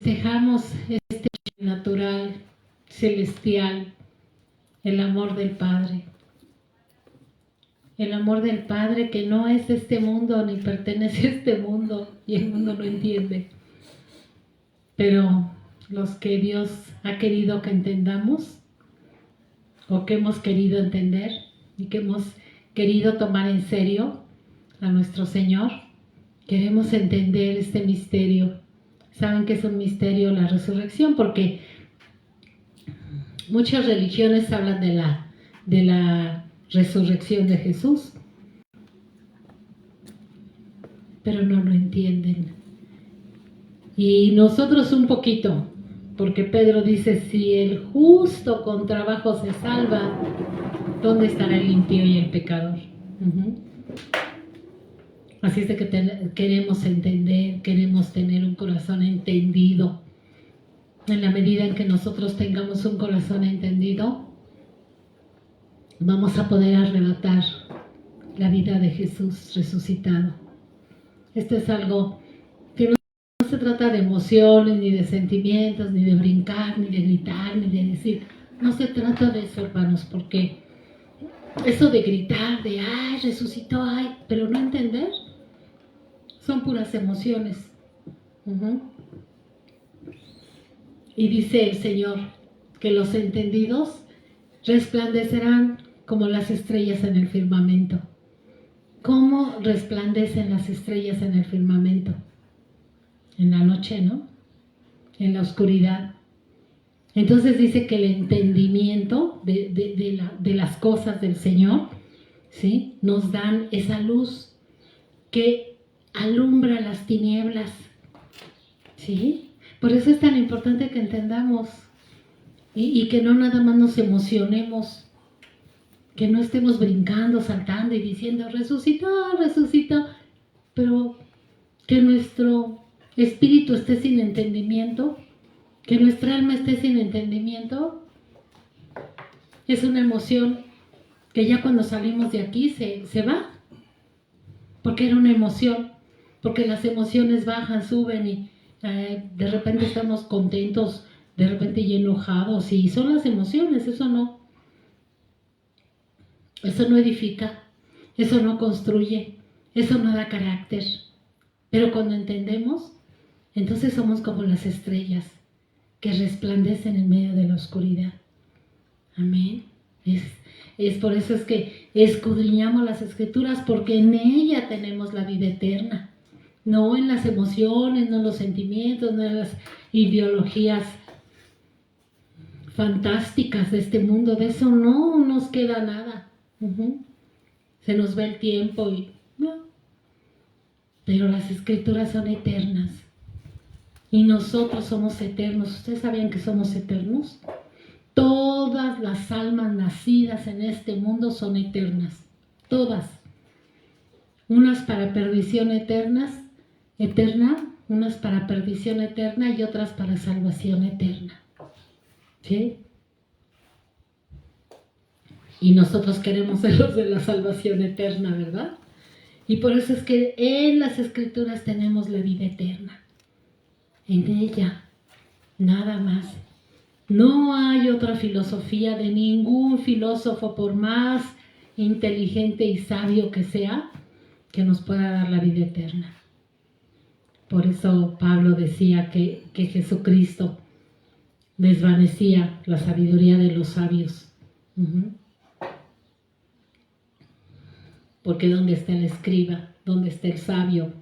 festejamos este natural, celestial, el amor del Padre. El amor del Padre que no es de este mundo ni pertenece a este mundo y el mundo no entiende. Pero los que Dios ha querido que entendamos o que hemos querido entender y que hemos querido tomar en serio a nuestro Señor, queremos entender este misterio. Saben que es un misterio la resurrección porque muchas religiones hablan de la resurrección de Jesús, pero no lo entienden. Y nosotros un poquito, porque Pedro dice, si el justo con trabajo se salva, ¿dónde estará el impío y el pecador? Así es de que queremos entender, queremos tener un corazón entendido. En la medida en que nosotros tengamos un corazón entendido, vamos a poder arrebatar la vida de Jesús resucitado. Esto es algo que no se trata de emociones, ni de sentimientos, ni de brincar, ni de gritar, ni de decir. No se trata de eso, hermanos, porque eso de gritar, de ay, resucitó, ay, pero no entender, son puras emociones. Y dice el Señor que los entendidos resplandecerán como las estrellas en el firmamento. ¿Cómo resplandecen las estrellas en el firmamento? En la noche, ¿no? En la oscuridad. Entonces dice que el entendimiento de las cosas del Señor, ¿sí?, nos dan esa luz que alumbra las tinieblas, ¿sí? Por eso es tan importante que entendamos y que no nada más nos emocionemos, que no estemos brincando, saltando y diciendo resucitó, resucitó, pero que nuestro espíritu esté sin entendimiento, que nuestra alma esté sin entendimiento. Es una emoción que ya cuando salimos de aquí se va, porque era una emoción, porque las emociones bajan, suben y de repente estamos contentos, de repente y enojados, y son las emociones, eso no edifica, eso no construye, eso no da carácter. Pero cuando entendemos, entonces somos como las estrellas que resplandecen en medio de la oscuridad. Amén. Es por eso es que escudriñamos las Escrituras, porque en ella tenemos la vida eterna. No en las emociones, no en los sentimientos, no en las ideologías fantásticas de este mundo. De eso no nos queda nada. Se nos va el tiempo y no. Pero las Escrituras son eternas. Y nosotros somos eternos. ¿Ustedes sabían que somos eternos? Todas las almas nacidas en este mundo son eternas. Todas. Unas para perdición eterna, unas para perdición eterna y otras para salvación eterna. ¿Sí? Y nosotros queremos ser los de la salvación eterna, ¿verdad? Y por eso es que en las Escrituras tenemos la vida eterna. En ella, nada más. No hay otra filosofía de ningún filósofo, por más inteligente y sabio que sea, que nos pueda dar la vida eterna. Por eso Pablo decía que Jesucristo desvanecía la sabiduría de los sabios. Porque ¿dónde está el escriba? ¿Dónde está el sabio?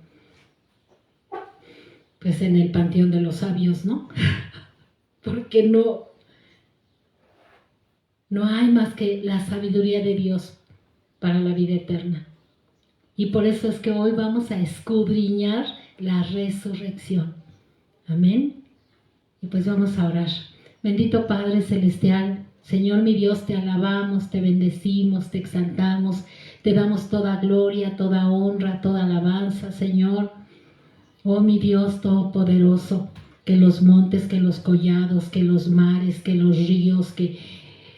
Pues en el panteón de los sabios, ¿no? Porque no hay más que la sabiduría de Dios para la vida eterna. Y por eso es que hoy vamos a escudriñar la resurrección. Amén. Y pues vamos a orar. Bendito Padre Celestial, Señor mi Dios, te alabamos, te bendecimos, te exaltamos, te damos toda gloria, toda honra, toda alabanza, Señor. Oh mi Dios todopoderoso, que los montes, que los collados, que los mares, que los ríos, que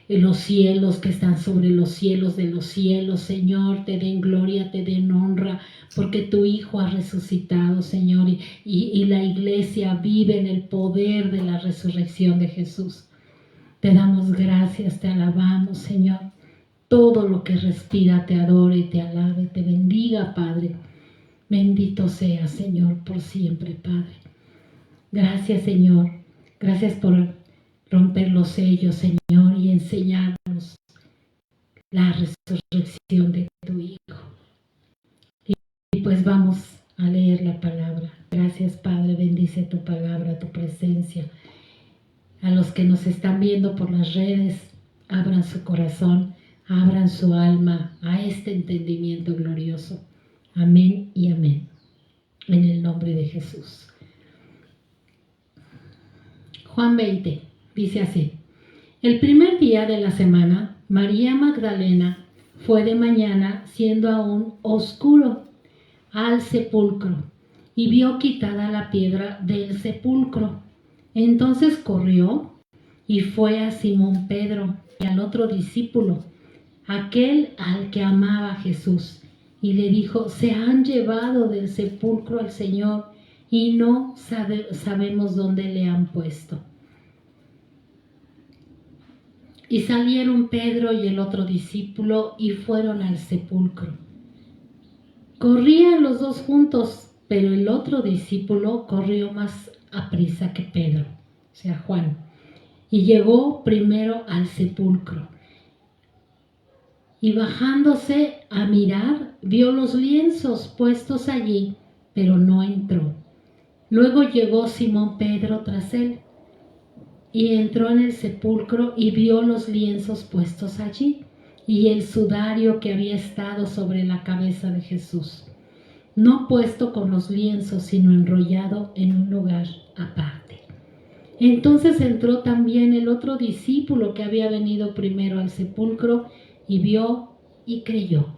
los cielos que están sobre los cielos de los cielos, Señor, te den gloria, te den honra, porque tu Hijo ha resucitado, Señor, y la iglesia vive en el poder de la resurrección de Jesús. Te damos gracias, te alabamos, Señor. Todo lo que respira te adore, te alabe, te bendiga, Padre. Bendito sea, Señor, por siempre, Padre. Gracias, Señor. Gracias por romper los sellos, Señor, y enseñarnos la resurrección de tu Hijo. Y pues vamos a leer la palabra. Gracias, Padre. Bendice tu palabra, tu presencia. A los que nos están viendo por las redes, abran su corazón, abran su alma a este entendimiento glorioso. Amén y amén. En el nombre de Jesús. Juan 20 dice así: el primer día de la semana, María Magdalena fue de mañana, siendo aún oscuro, al sepulcro y vio quitada la piedra del sepulcro. Entonces corrió y fue a Simón Pedro y al otro discípulo, aquel al que amaba Jesús, y le dijo: se han llevado del sepulcro al Señor y no sabemos dónde le han puesto. Y salieron Pedro y el otro discípulo y fueron al sepulcro. Corrían los dos juntos, pero el otro discípulo corrió más aprisa que Pedro, o sea, Juan, y llegó primero al sepulcro. Y bajándose a mirar, vio los lienzos puestos allí, pero no entró. Luego llegó Simón Pedro tras él, y entró en el sepulcro y vio los lienzos puestos allí, y el sudario que había estado sobre la cabeza de Jesús, no puesto con los lienzos, sino enrollado en un lugar aparte. Entonces entró también el otro discípulo que había venido primero al sepulcro, y vio y creyó.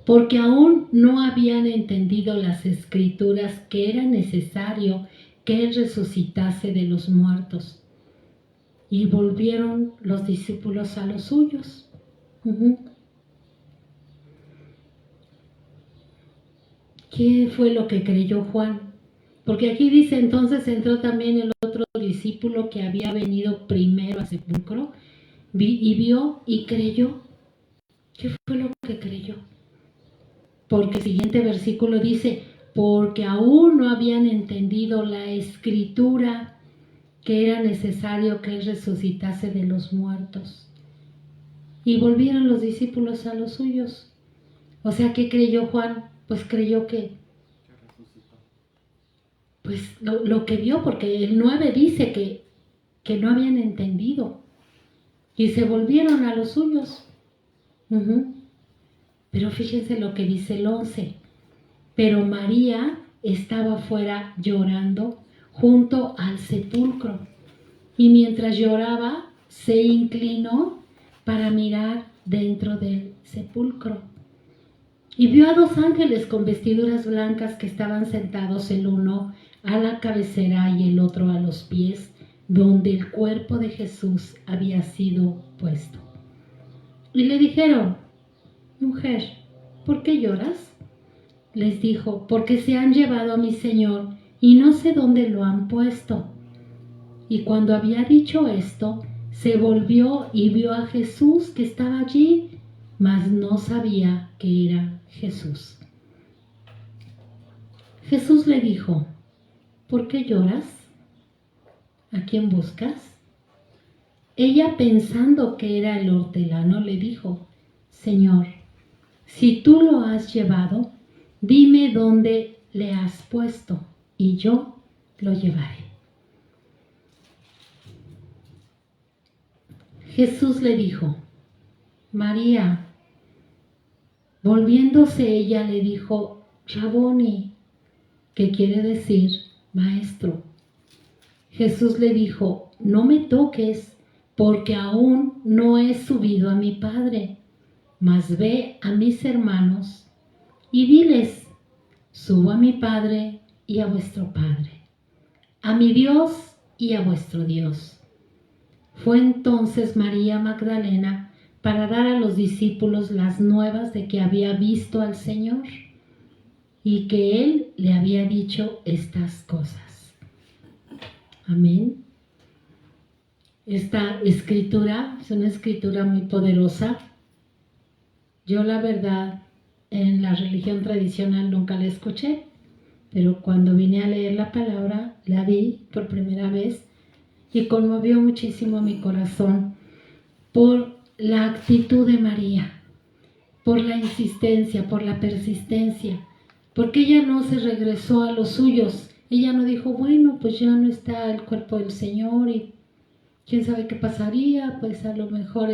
Porque aún no habían entendido las Escrituras que era necesario que Él resucitase de los muertos. Y volvieron los discípulos a los suyos. ¿Qué fue lo que creyó Juan? Porque aquí dice: entonces entró también el otro discípulo que había venido primero al sepulcro, y vio y creyó. ¿Qué fue lo que creyó? Porque el siguiente versículo dice: porque aún no habían entendido la Escritura que era necesario que Él resucitase de los muertos. Y volvieron los discípulos a los suyos. O sea, ¿qué creyó Juan? Pues creyó que pues lo que vio, porque el 9 dice que no habían entendido y se volvieron a los suyos. Pero fíjense lo que dice el 11. Pero María estaba fuera llorando junto al sepulcro, y mientras lloraba se inclinó para mirar dentro del sepulcro. Y vio a dos ángeles con vestiduras blancas que estaban sentados, el uno a la cabecera y el otro a los pies, donde el cuerpo de Jesús había sido puesto. Y le dijeron: mujer, ¿por qué lloras? Les dijo: porque se han llevado a mi Señor y no sé dónde lo han puesto. Y cuando había dicho esto, se volvió y vio a Jesús que estaba allí, mas no sabía que era Jesús. Jesús le dijo: ¿por qué lloras? ¿A quién buscas? Ella, pensando que era el hortelano, le dijo: Señor, si tú lo has llevado, dime dónde le has puesto, y yo lo llevaré. Jesús le dijo: María. Volviéndose ella le dijo: Raboni, que quiere decir maestro. Jesús le dijo: no me toques, porque aún no he subido a mi Padre, mas ve a mis hermanos y diles: subo a mi Padre y a vuestro Padre, a mi Dios y a vuestro Dios. Fue entonces María Magdalena para dar a los discípulos las nuevas de que había visto al Señor y que Él le había dicho estas cosas. Amén. Esta escritura es una escritura muy poderosa. Yo la verdad en la religión tradicional nunca la escuché, pero cuando vine a leer la palabra la vi por primera vez y conmovió muchísimo mi corazón por la actitud de María, por la insistencia, por la persistencia, porque ella no se regresó a los suyos. Ella no dijo, bueno, pues ya no está el cuerpo del Señor y quién sabe qué pasaría, pues a lo mejor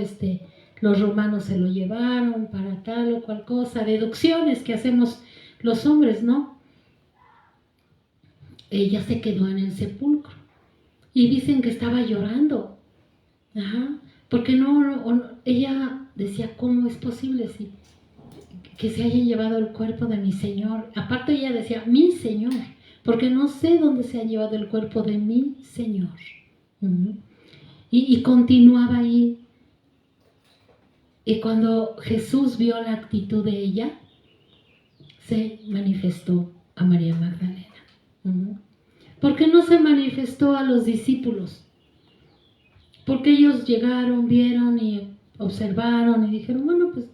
los romanos se lo llevaron para tal o cual cosa, deducciones que hacemos los hombres, ¿no? Ella se quedó en el sepulcro y dicen que estaba llorando, porque ella decía, ¿cómo es posible que se hayan llevado el cuerpo de mi Señor? Aparte ella decía, mi Señor, porque no sé dónde se ha llevado el cuerpo de mi Señor. Y continuaba ahí. Y cuando Jesús vio la actitud de ella, se manifestó a María Magdalena. ¿Por qué no se manifestó a los discípulos? Porque ellos llegaron, vieron y observaron y dijeron, bueno, pues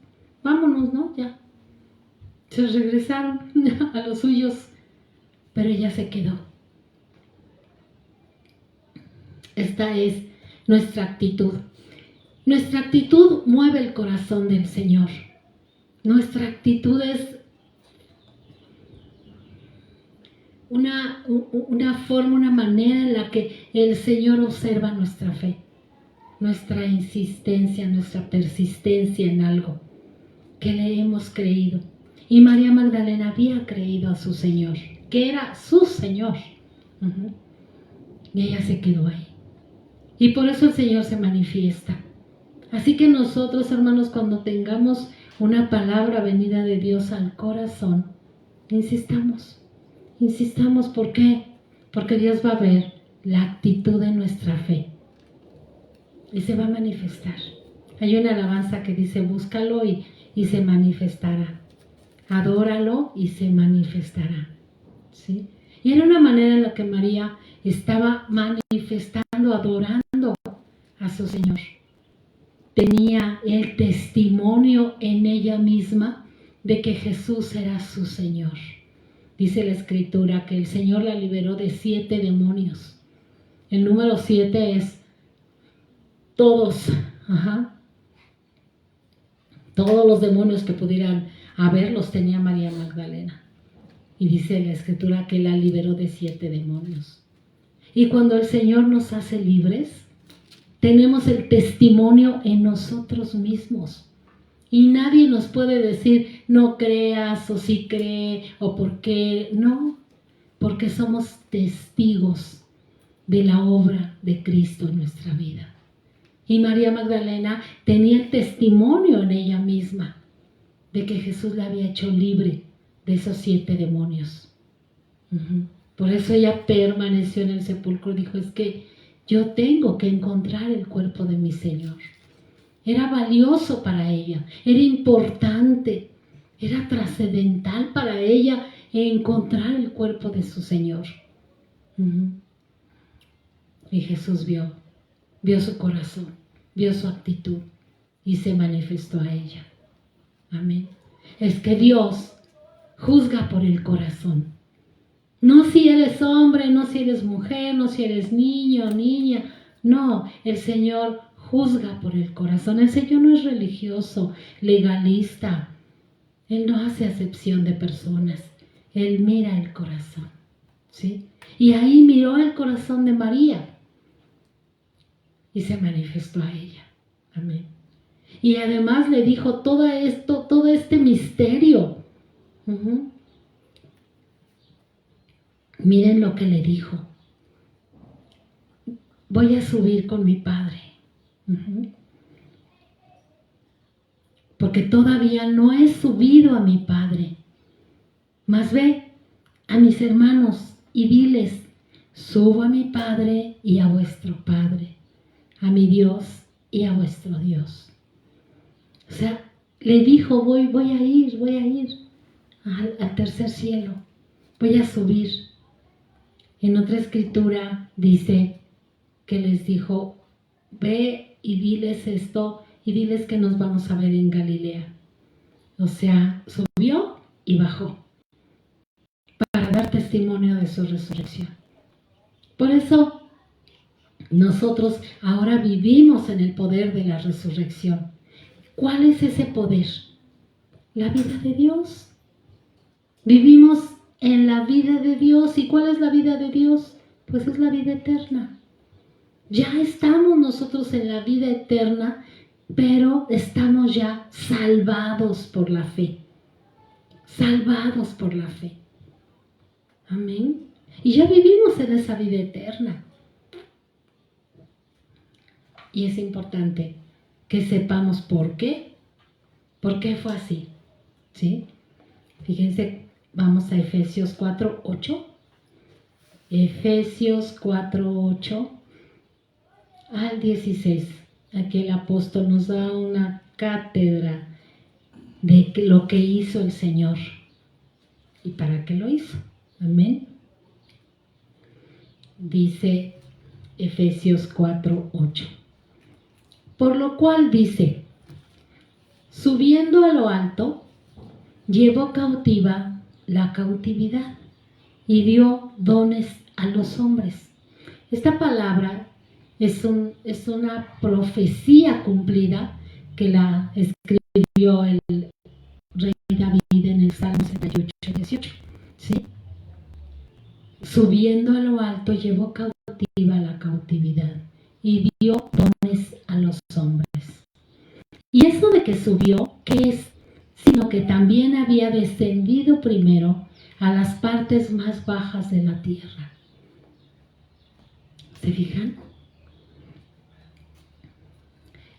vámonos, ¿no? Ya. Se regresaron a los suyos, pero ella se quedó. Esta es nuestra actitud. Nuestra actitud mueve el corazón del Señor. Nuestra actitud es una forma, una manera en la que el Señor observa nuestra fe, nuestra insistencia, nuestra persistencia en algo que le hemos creído. Y María Magdalena había creído a su Señor, que era su Señor. Y ella se quedó ahí. Y por eso el Señor se manifiesta. Así que nosotros, hermanos, cuando tengamos una palabra venida de Dios al corazón, insistamos. Insistamos, ¿por qué? Porque Dios va a ver la actitud de nuestra fe y se va a manifestar. Hay una alabanza que dice, búscalo y se manifestará. Adóralo y se manifestará. ¿Sí? Y era una manera en la que María estaba manifestando, adorando a su Señor. Tenía el testimonio en ella misma de que Jesús era su Señor. Dice la Escritura que el Señor la liberó de 7 demonios. El número 7 es todos, todos los demonios que pudieran haberlos tenía María Magdalena. Y dice la Escritura que la liberó de 7 demonios. Y cuando el Señor nos hace libres, tenemos el testimonio en nosotros mismos. Y nadie nos puede decir, no creas, o sí cree, o por qué. No, porque somos testigos de la obra de Cristo en nuestra vida. Y María Magdalena tenía el testimonio en ella misma de que Jesús la había hecho libre de esos 7 demonios. Por eso ella permaneció en el sepulcro y dijo, es que yo tengo que encontrar el cuerpo de mi Señor. Era valioso para ella, era importante, era trascendental para ella encontrar el cuerpo de su Señor. Y Jesús vio su corazón, vio su actitud y se manifestó a ella. Amén. Es que Dios juzga por el corazón. No si eres hombre, no si eres mujer, no si eres niño o niña. No, el Señor juzga por el corazón. El Señor no es religioso, legalista. Él no hace acepción de personas. Él mira el corazón. ¿Sí? Y ahí miró el corazón de María y se manifestó a ella. Amén. Y además le dijo todo este misterio. Miren lo que le dijo. Voy a subir con mi Padre. Porque todavía no he subido a mi Padre. Mas ve a mis hermanos y diles, subo a mi Padre y a vuestro Padre, a mi Dios y a vuestro Dios. O sea, le dijo, voy a ir al tercer cielo, voy a subir. En otra escritura dice que les dijo, ve y diles esto, y diles que nos vamos a ver en Galilea. O sea, subió y bajó para dar testimonio de su resurrección. Por eso nosotros ahora vivimos en el poder de la resurrección. ¿Cuál es ese poder? La vida de Dios. Vivimos en la vida de Dios. ¿Y cuál es la vida de Dios? Pues es la vida eterna. Ya estamos nosotros en la vida eterna, pero estamos ya salvados por la fe. Salvados por la fe. Amén. Y ya vivimos en esa vida eterna. Y es importante que sepamos por qué. ¿Por qué fue así? ¿Sí? Fíjense, vamos a Efesios 4:8. Efesios 4:8 al 16. Aquí el apóstol nos da una cátedra de lo que hizo el Señor y para qué lo hizo. Amén. Dice Efesios 4:8. Por lo cual dice, subiendo a lo alto, llevó cautiva la cautividad y dio dones a los hombres. Esta palabra es una profecía cumplida que la escribió el rey David en el Salmo 78:18. ¿Sí? Subiendo a lo alto, llevó cautiva la cautividad y dio dones a los hombres. Y eso de que subió, ¿qué es? Sino que también había descendido primero a las partes más bajas de la tierra. ¿Se fijan?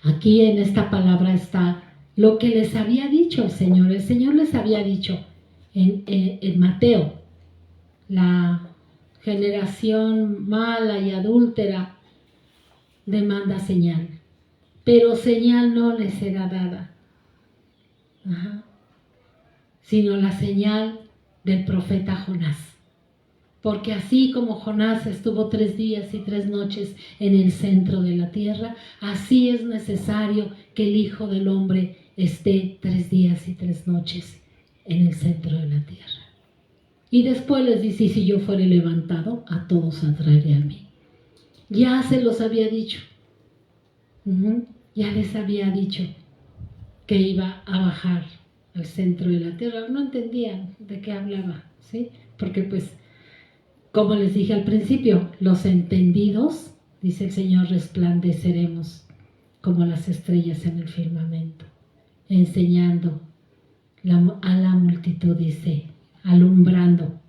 Aquí en esta palabra está lo que les había dicho el Señor. El Señor les había dicho en Mateo, la generación mala y adúltera demanda señal, pero señal no les será dada, sino la señal del profeta Jonás. Porque así como Jonás estuvo 3 días y 3 noches en el centro de la tierra, así es necesario que el Hijo del Hombre esté 3 días y 3 noches en el centro de la tierra. Y después les dice, y si yo fuere levantado, a todos atraeré a mí. Ya se los había dicho. Ya les había dicho que iba a bajar al centro de la tierra. No entendían de qué hablaba, ¿sí? Porque pues, como les dije al principio, los entendidos, dice el Señor, resplandeceremos como las estrellas en el firmamento, enseñando a la multitud, dice, alumbrando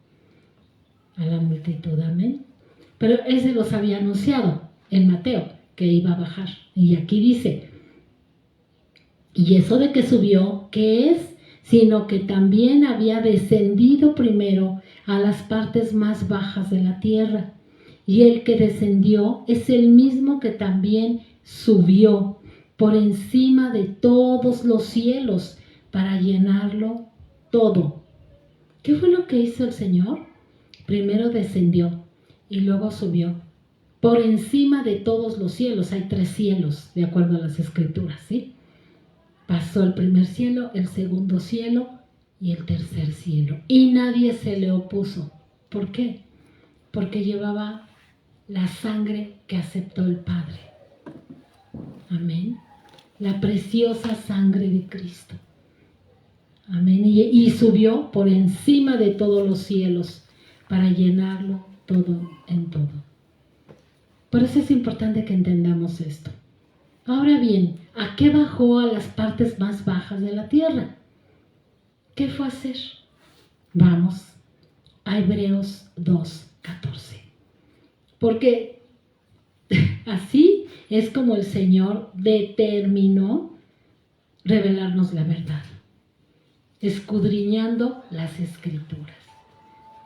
a la multitud, amén. Pero Él se los había anunciado en Mateo, que iba a bajar. Y aquí dice, y eso de que subió, ¿qué es? Sino que también había descendido primero a las partes más bajas de la tierra. Y el que descendió es el mismo que también subió por encima de todos los cielos para llenarlo todo. ¿Qué fue lo que hizo el Señor? Primero descendió y luego subió por encima de todos los cielos. Hay 3 cielos, de acuerdo a las escrituras, ¿sí? Pasó el primer cielo, el segundo cielo y el tercer cielo. Y nadie se le opuso. ¿Por qué? Porque llevaba la sangre que aceptó el Padre. Amén. La preciosa sangre de Cristo. Amén. Y subió por encima de todos los cielos para llenarlo todo en todo. Por eso es importante que entendamos esto. Ahora bien, ¿a qué bajó a las partes más bajas de la tierra? ¿Qué fue a hacer? Vamos a Hebreos 2:14. Porque así es como el Señor determinó revelarnos la verdad, escudriñando las Escrituras.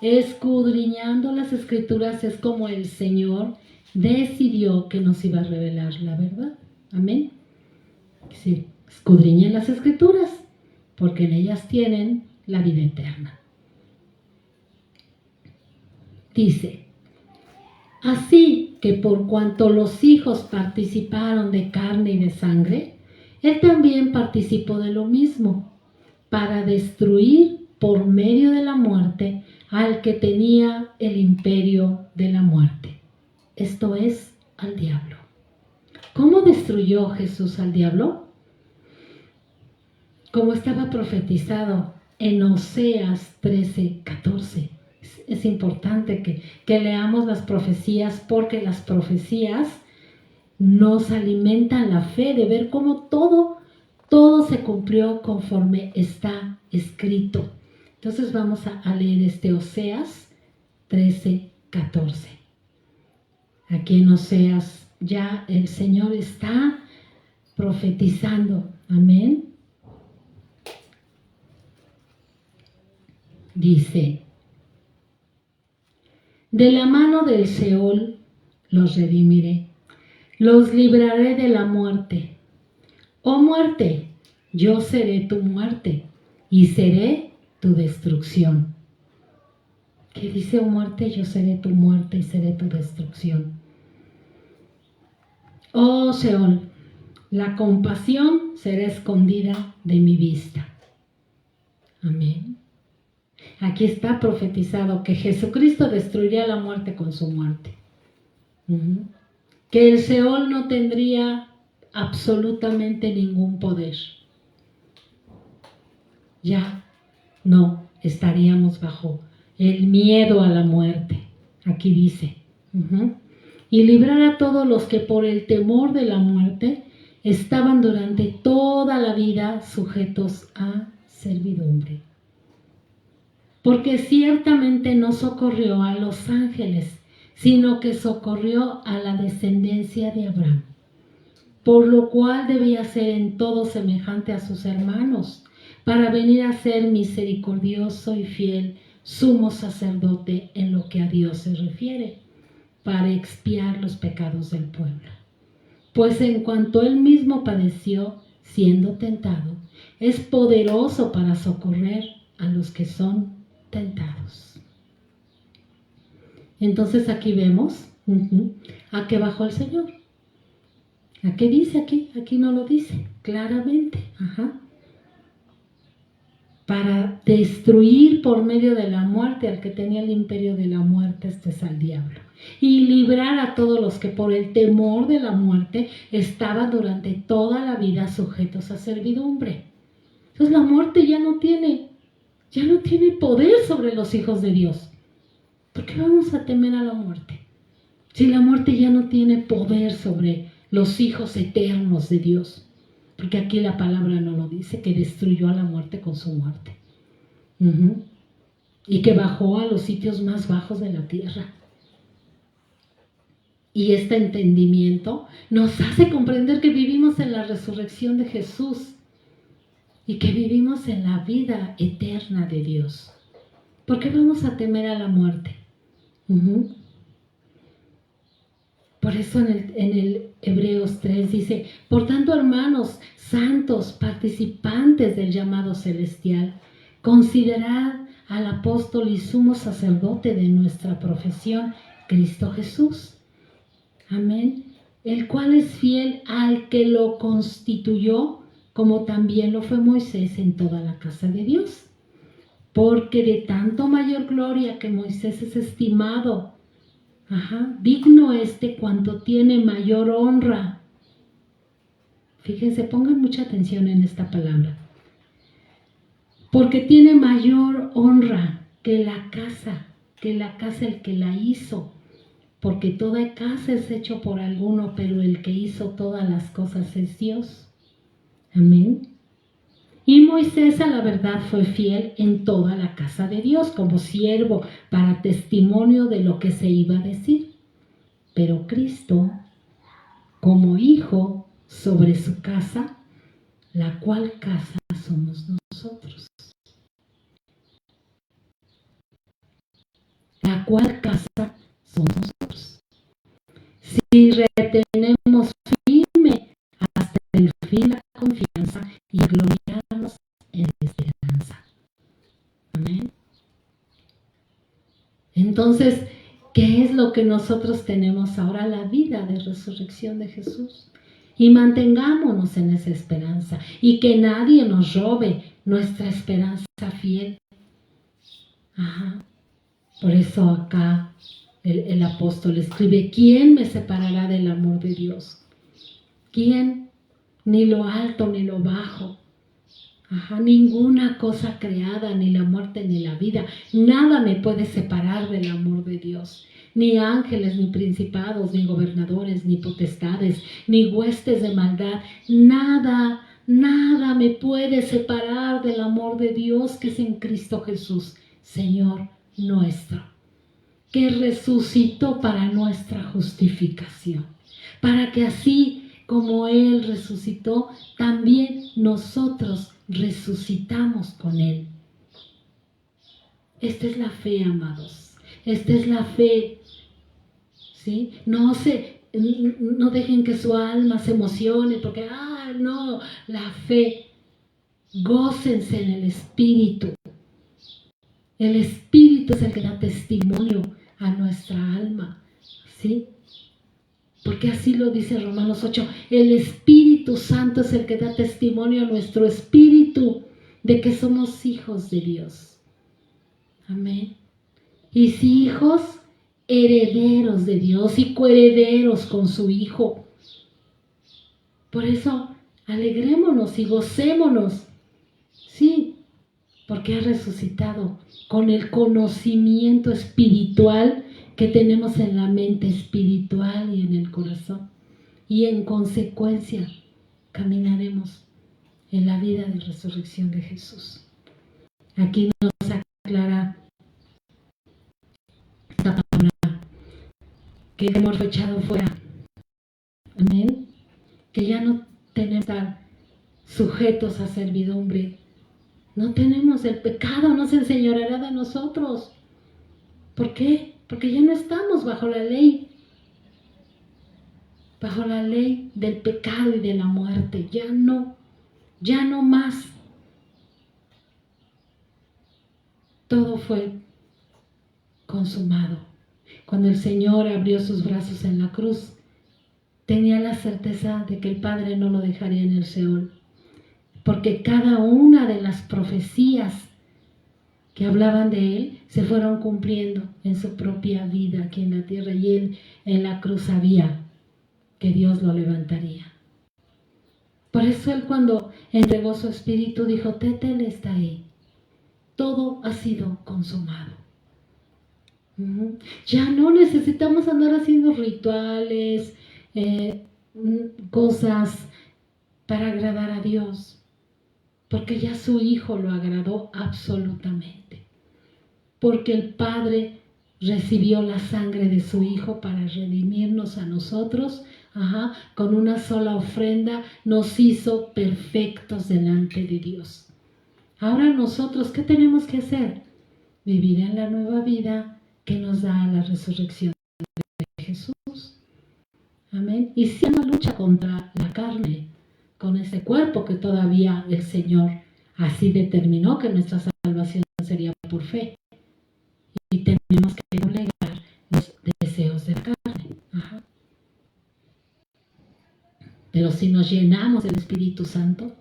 escudriñando las Escrituras es como el Señor decidió que nos iba a revelar la verdad. Amén. Sí, escudriñen las Escrituras, porque en ellas tienen la vida eterna. Dice, así que por cuanto los hijos participaron de carne y de sangre, Él también participó de lo mismo, para destruir por medio de la muerte al que tenía el imperio de la muerte, esto es, al diablo. ¿Cómo destruyó Jesús al diablo? Como estaba profetizado en Oseas 13:14. Es importante que leamos las profecías, porque las profecías nos alimentan la fe de ver cómo todo se cumplió conforme está escrito. Entonces vamos a leer Oseas 13:14. Aquí en Oseas ya el Señor está profetizando. Amén. Dice, de la mano del Seol los redimiré, los libraré de la muerte. Oh muerte, yo seré tu muerte y seré tu destrucción. ¿Qué dice, oh muerte? Yo seré tu muerte y seré tu destrucción. Oh Seol, la compasión será escondida de mi vista. Amén. Aquí está profetizado que Jesucristo destruiría la muerte con su muerte. Que el Seol no tendría absolutamente ningún poder. Ya no estaríamos bajo el miedo a la muerte. Aquí dice. Y librar a todos los que por el temor de la muerte estaban durante toda la vida sujetos a servidumbre. Porque ciertamente no socorrió a los ángeles, sino que socorrió a la descendencia de Abraham, por lo cual debía ser en todo semejante a sus hermanos, para venir a ser misericordioso y fiel sumo sacerdote en lo que a Dios se refiere, para expiar los pecados del pueblo. Pues en cuanto él mismo padeció, siendo tentado, es poderoso para socorrer a los que son tentados. Entonces aquí vemos a qué bajó el Señor. ¿A qué dice aquí? Aquí no lo dice claramente. Para destruir por medio de la muerte al que tenía el imperio de la muerte, este es al diablo. Y librar a todos los que por el temor de la muerte estaban durante toda la vida sujetos a servidumbre. Entonces la muerte ya no tiene poder sobre los hijos de Dios. ¿Por qué vamos a temer a la muerte? Si la muerte ya no tiene poder sobre los hijos eternos de Dios. Porque aquí la palabra no lo dice, que destruyó a la muerte con su muerte. Y que bajó a los sitios más bajos de la tierra. Y este entendimiento nos hace comprender que vivimos en la resurrección de Jesús y que vivimos en la vida eterna de Dios. ¿Por qué vamos a temer a la muerte? Por eso en el Hebreos 3 dice, por tanto, hermanos santos, participantes del llamado celestial, considerad al apóstol y sumo sacerdote de nuestra profesión, Cristo Jesús. Amén. El cual es fiel al que lo constituyó, como también lo fue Moisés en toda la casa de Dios. Porque de tanto mayor gloria que Moisés es estimado, digno cuanto tiene mayor honra. Fíjense, pongan mucha atención en esta palabra. Porque tiene mayor honra que la casa el que la hizo. Porque toda casa es hecho por alguno, pero el que hizo todas las cosas es Dios. Amén. Y Moisés a la verdad fue fiel en toda la casa de Dios como siervo para testimonio de lo que se iba a decir. Pero Cristo como hijo sobre su casa, la cual casa somos nosotros. la cual casa somos nosotros. Si retenemos firme hasta el fin la confianza y gloriarnos en la esperanza. Amén. Entonces, ¿qué es lo que nosotros tenemos ahora? La vida de resurrección de Jesús. Y mantengámonos en esa esperanza y que nadie nos robe nuestra esperanza fiel. Ajá. Por eso acá el apóstol escribe: ¿quién me separará del amor de Dios? ¿Quién? Ni lo alto ni lo bajo. Ajá, ninguna cosa creada, ni la muerte ni la vida, nada me puede separar del amor de Dios. Ni ángeles, ni principados, ni gobernadores, ni potestades, ni huestes de maldad, nada, nada me puede separar del amor de Dios que es en Cristo Jesús, Señor nuestro, que resucitó para nuestra justificación, para que así como Él resucitó, también nosotros resucitamos con Él. Esta es la fe, amados. Esta es la fe. ¿Sí? No dejen que su alma se emocione porque, no, la fe. Gócense en el Espíritu. El Espíritu es el que da testimonio a nuestra alma. ¿Sí? Porque así lo dice Romanos 8, el Espíritu Santo es el que da testimonio a nuestro espíritu de que somos hijos de Dios. Amén. Y si hijos, herederos de Dios y coherederos con su Hijo. Por eso, alegrémonos y gocémonos. Sí, porque ha resucitado con el conocimiento espiritual que tenemos en la mente espiritual y en el corazón. Y en consecuencia, caminaremos en la vida de resurrección de Jesús. Aquí nos aclara esta palabra, que hemos fue echado fuera. Amén. Que ya no tenemos que estar sujetos a servidumbre. No tenemos el pecado, no se enseñoreará de nosotros. ¿Por qué? Porque ya no estamos bajo la ley del pecado y de la muerte. Ya no más. Todo fue consumado. Cuando el Señor abrió sus brazos en la cruz, tenía la certeza de que el Padre no lo dejaría en el Seol, porque cada una de las profecías que hablaban de Él se fueron cumpliendo en su propia vida aquí en la tierra, y Él en la cruz sabía que Dios lo levantaría. Por eso Él, cuando entregó su espíritu, dijo: Tetel está ahí. Todo ha sido consumado. Ya no necesitamos andar haciendo rituales, cosas para agradar a Dios, porque ya su Hijo lo agradó absolutamente. Porque el Padre recibió la sangre de su Hijo para redimirnos a nosotros. Con una sola ofrenda nos hizo perfectos delante de Dios. Ahora nosotros, ¿qué tenemos que hacer? Vivir en la nueva vida que nos da la resurrección de Jesús. Amén. Y si hay una lucha contra la carne, con ese cuerpo que todavía el Señor así determinó que nuestra salvación sería por fe. Y tenemos que doblegar los deseos de la carne. Pero si nos llenamos del Espíritu Santo,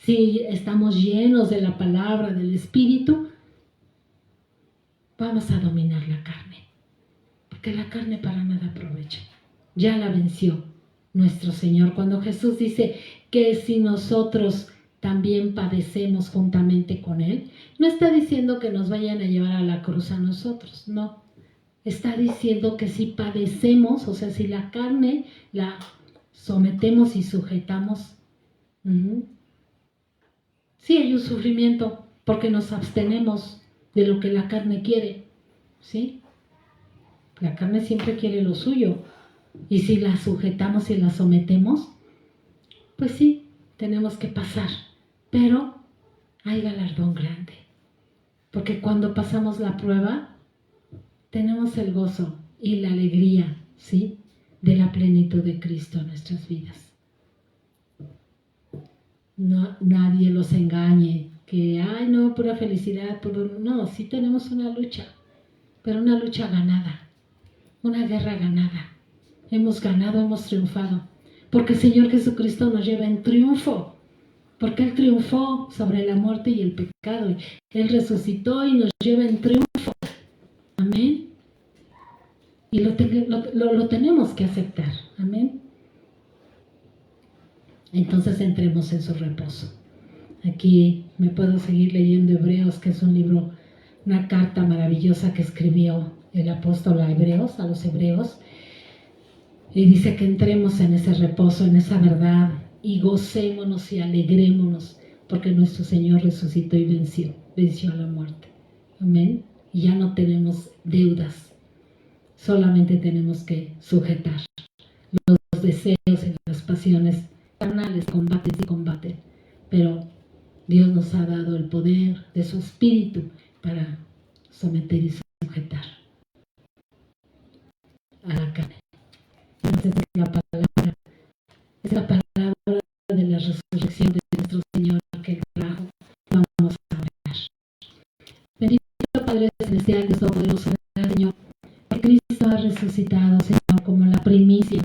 si estamos llenos de la palabra del Espíritu, vamos a dominar la carne. Porque la carne para nada aprovecha. Ya la venció nuestro Señor. Cuando Jesús dice que si nosotros también padecemos juntamente con Él, no está diciendo que nos vayan a llevar a la cruz a nosotros, no. Está diciendo que si padecemos, o sea, si la carne la sometemos y sujetamos, sí hay un sufrimiento porque nos abstenemos de lo que la carne quiere, ¿sí? La carne siempre quiere lo suyo, y si la sujetamos y la sometemos, pues sí, tenemos que pasar, pero hay galardón grande, porque cuando pasamos la prueba, tenemos el gozo y la alegría, ¿sí?, de la plenitud de Cristo en nuestras vidas. No, nadie los engañe, que, ay, no, pura felicidad, puro... No, sí tenemos una lucha, pero una lucha ganada, una guerra ganada. Hemos ganado, hemos triunfado, porque el Señor Jesucristo nos lleva en triunfo, porque Él triunfó sobre la muerte y el pecado. Él resucitó y nos lleva en triunfo. Amén. Y lo tenemos que aceptar. Amén. Entonces entremos en su reposo. Aquí me puedo seguir leyendo Hebreos, que es un libro, una carta maravillosa que escribió el apóstol a los hebreos. Y dice que entremos en ese reposo, en esa verdad, y gocémonos y alegrémonos, porque nuestro Señor resucitó y venció a la muerte. Amén. Y ya no tenemos deudas, solamente tenemos que sujetar los deseos y las pasiones carnales, combaten, pero Dios nos ha dado el poder de su Espíritu para someter y sujetar a la carne. Entonces es la palabra de la resurrección de nuestro Señor que trajo. Vamos a orar. Bendito Padre Celestial, Dios Todopoderoso, Señor, que Cristo ha resucitado, Señor, como la primicia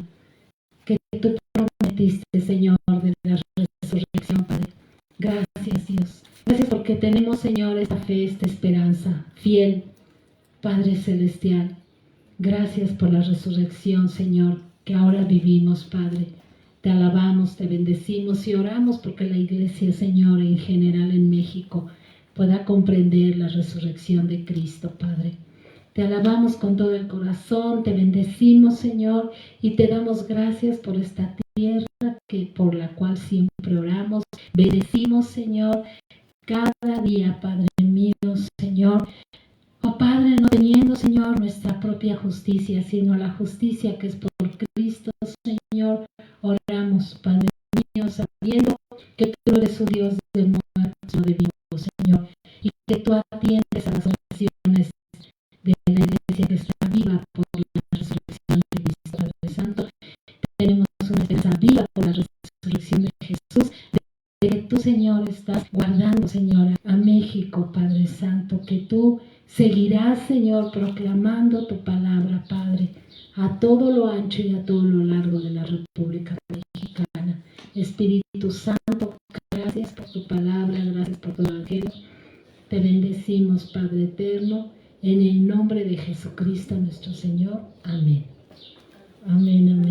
que tú prometiste, Señor, de la resurrección, Padre. Gracias, Dios. Gracias porque tenemos, Señor, esta fe, esta esperanza fiel, Padre Celestial. Gracias por la resurrección, Señor, que ahora vivimos, Padre. Te alabamos, te bendecimos y oramos porque la Iglesia, Señor, en general en México, pueda comprender la resurrección de Cristo, Padre. Te alabamos con todo el corazón, te bendecimos, Señor, y te damos gracias por esta tierra por la cual siempre oramos. Bendecimos, Señor, cada día, Padre mío, Señor. Oh Padre, no teniendo, Señor, nuestra propia justicia, sino la justicia que es por Cristo, Señor, oramos, Padre mío, sabiendo que tú eres su Dios de muertos, no de vivos, Señor, y que tú atiendes a las oraciones de la Iglesia que está viva por la resurrección de Cristo, Padre Santo. Tenemos una esperanza viva por la resurrección de Jesús, de que tú, Señor, estás guardando, Señor, a México, Padre Santo, que tú seguirás, Señor, proclamando tu palabra, Padre, a todo lo ancho y a todo lo largo de la República Mexicana. Espíritu Santo, gracias por tu palabra, gracias por tu evangelio. Te bendecimos, Padre eterno, en el nombre de Jesucristo nuestro Señor. Amén. Amén, amén.